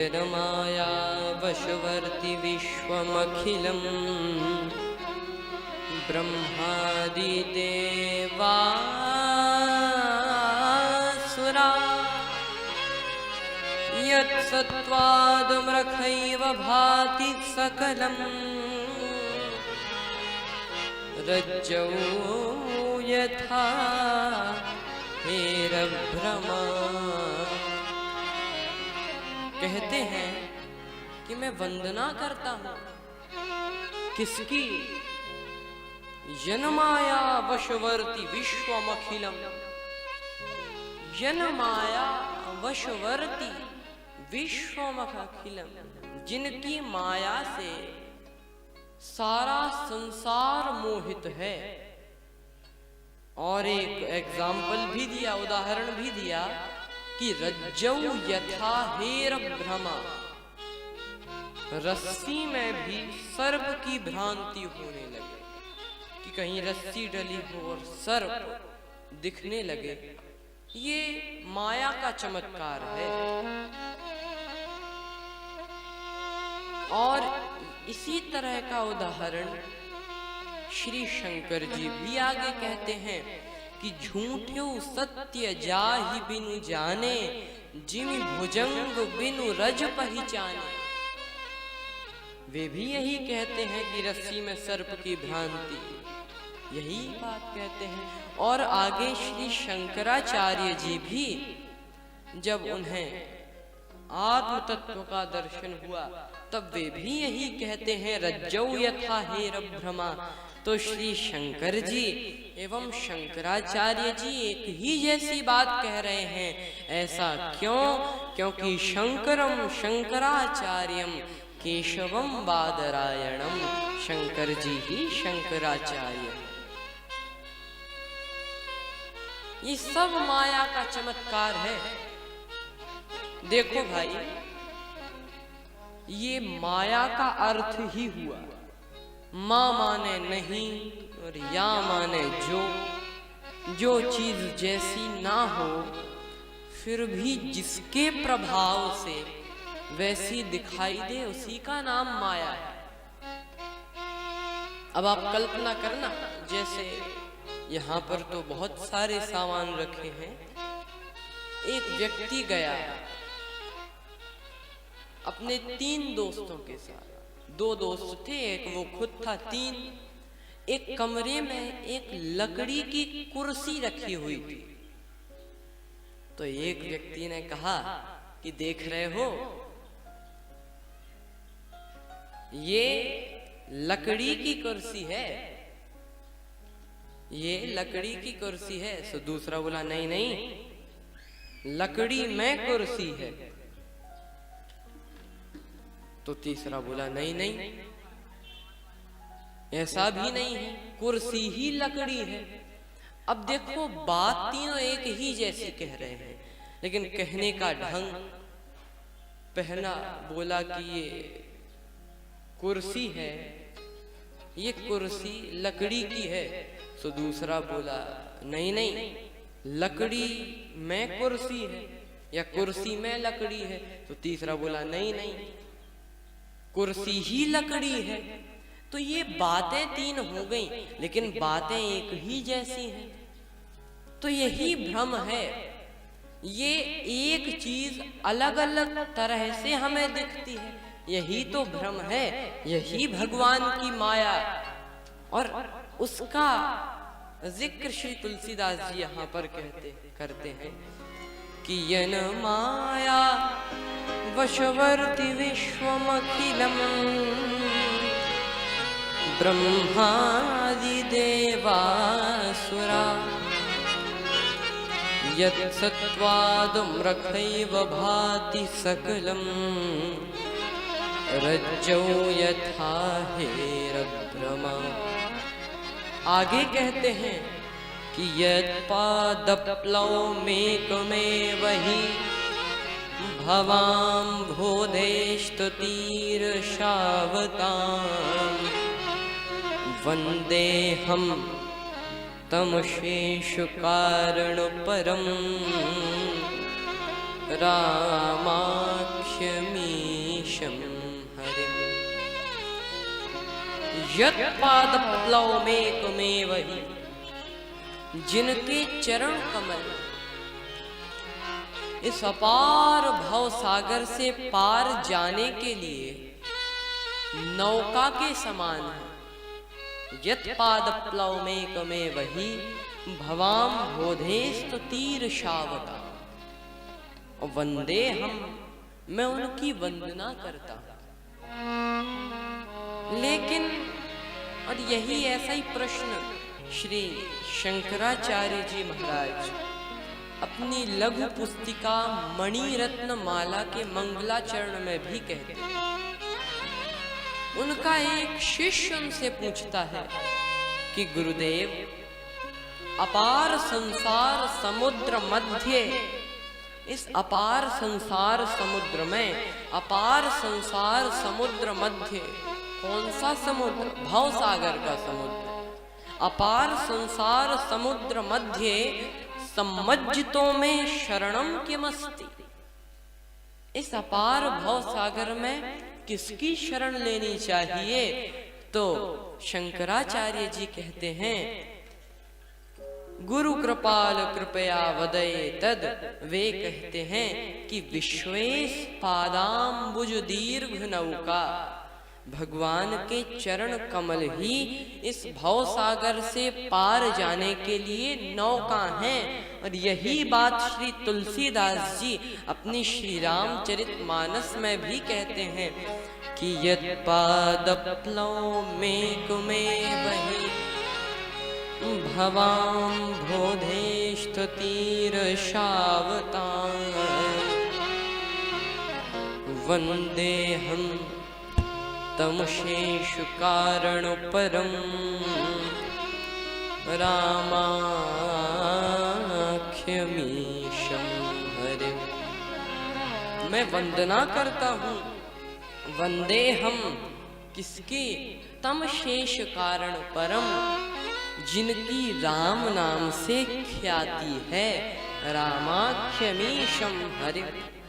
माया वशवर्ति विश्वमखिलं ब्रह्मादिदेवासुरा यत्सत्त्वादमृखैव भाति सकलं रज्जौ यथा हेरभ्रमा। कहते हैं कि मैं वंदना करता हूं किसकी? यन्माया वशवर्ति विश्वमखिलम। यन्माया वशवर्ति विश्वमखिलम, जिनकी माया से सारा संसार मोहित है। और एक एग्जाम्पल भी दिया, उदाहरण भी दिया कि रज्जौ यथा हेर भ्रमा, रस्सी में भी सर्प की भ्रांति होने लगे कि कहीं रस्सी डली हो और सर्प दिखने लगे। ये माया का चमत्कार है। और इसी तरह का उदाहरण श्री शंकर जी भी आगे कहते हैं कि झूठ्यो सत्य जाहि बिनु जाने, जिमि भुजंग बिनु रज पहिचाने। वे भी यही कहते हैं कि रस्सी में सर्प की भ्रांति, यही बात कहते हैं। और आगे श्री शंकराचार्य जी भी जब उन्हें आत्म तत्व का दर्शन हुआ तब वे भी यही कहते हैं रज्जौ यथा हेर भ्रमा। तो श्री शंकर जी एवं शंकराचार्य जी एक ही जैसी बात कह रहे हैं। ऐसा क्यों? क्योंकि शंकरम शंकराचार्यम केशवम बादरायणम। शंकर जी ही शंकराचार्य। ये सब माया का चमत्कार है। देखो भाई, ये माया का अर्थ ही हुआ। माँ माने नहीं और या माने जो चीज जैसी ना हो फिर भी जिसके प्रभाव से वैसी दिखाई दे, उसी का नाम माया है। अब आप कल्पना करना, जैसे यहाँ पर तो बहुत सारे सामान रखे हैं। एक व्यक्ति गया अपने 3 दोस्तों के साथ। 2 दोस्त थे, एक वो खुद था, 3। एक कमरे में एक लकड़ी की कुर्सी रखी हुई थी। तो एक व्यक्ति ने कहा कि देख रहे हो, ये लकड़ी की कुर्सी है, ये लकड़ी की कुर्सी है। तो दूसरा बोला नहीं नहीं, लकड़ी में कुर्सी है। तो तीसरा बोला नहीं नहीं, ऐसा भी नहीं है, कुर्सी ही लकड़ी है। अब देखो, बात तीनों एक ही जैसी कह रहे हैं, लेकिन कहने का ढंग, पहला बोला कि ये कुर्सी है, ये कुर्सी लकड़ी की है। तो दूसरा बोला नहीं नहीं, लकड़ी में कुर्सी है या कुर्सी में लकड़ी है। तो तीसरा बोला नहीं नहीं, कुर्सी ही लकड़ी है। तो ये बातें 3 हो गई, लेकिन बातें एक ही जैसी हैं। तो यही भ्रम है। ये एक चीज अलग अलग तरह से हमें दिखती है, यही तो भ्रम है। यही भगवान की माया। और उसका जिक्र श्री तुलसीदास जी यहाँ पर करते हैं कि यन माया वशवर्ति विश्वमखिलम ब्रह्मादिदेवासुरा यत्सत्त्वादमृखैव भाति सकलं रज्जौ यथा हेरभ्रमा। आगे कहते हैं कि यत्पादप्लवमेकमेव हि भवां भोदेस्तुतीर्षावतां वन्देऽहं तमशेषकारणपरं रामाख्यमी मीशं हरिं यत्पादप्लवमेकमेव हि, जिनके चरण कमल इस अपार भव सागर से पार जाने के लिए नौका के समान है। यत्पादप्लवमेकमेव हि भवाम बोधेस्तु तीरशावता। वंदे हम, मैं उनकी वंदना करता हूं। लेकिन और यही ऐसा ही प्रश्न श्री शंकराचार्य जी महाराज अपनी लघु पुस्तिका मणिरत्न माला के मंगलाचरण में भी कहते हैं। उनका एक शिष्य उनसे पूछता है कि गुरुदेव, अपार संसार समुद्र मध्य, इस अपार संसार समुद्र में, अपार संसार समुद्र मध्य कौन सा समुद्र? भव सागर का समुद्र। अपार संसार समुद्र मध्य सम्मज्जितों में शरणम किमस्ति। इस अपार भव सागर में किसकी शरण लेनी चाहिए? तो शंकराचार्य जी कहते हैं, गुरु कृपाल कृपया वदय तद। वे कहते हैं कि विश्वेश पादाम्बुज दीर्घ नौका, भगवान के चरण कमल ही इस भव सागर से पार जाने के लिए नौका हैं। और यही बात श्री तुलसीदास जी अपनी श्री रामचरितमानस में भी कहते हैं कि यत्पादप्लवमेकमेव हि भवाम बोधेस्तु तीरशावतां। वंदेहं तम शेषु कारण परम रामाख्यमीशं हरिं। मैं वंदना करता हूँ, वंदे हम किसकी? तम शेष कारण परम, जिनकी राम नाम से ख्याति है, रामाख्यमीशं हरिं।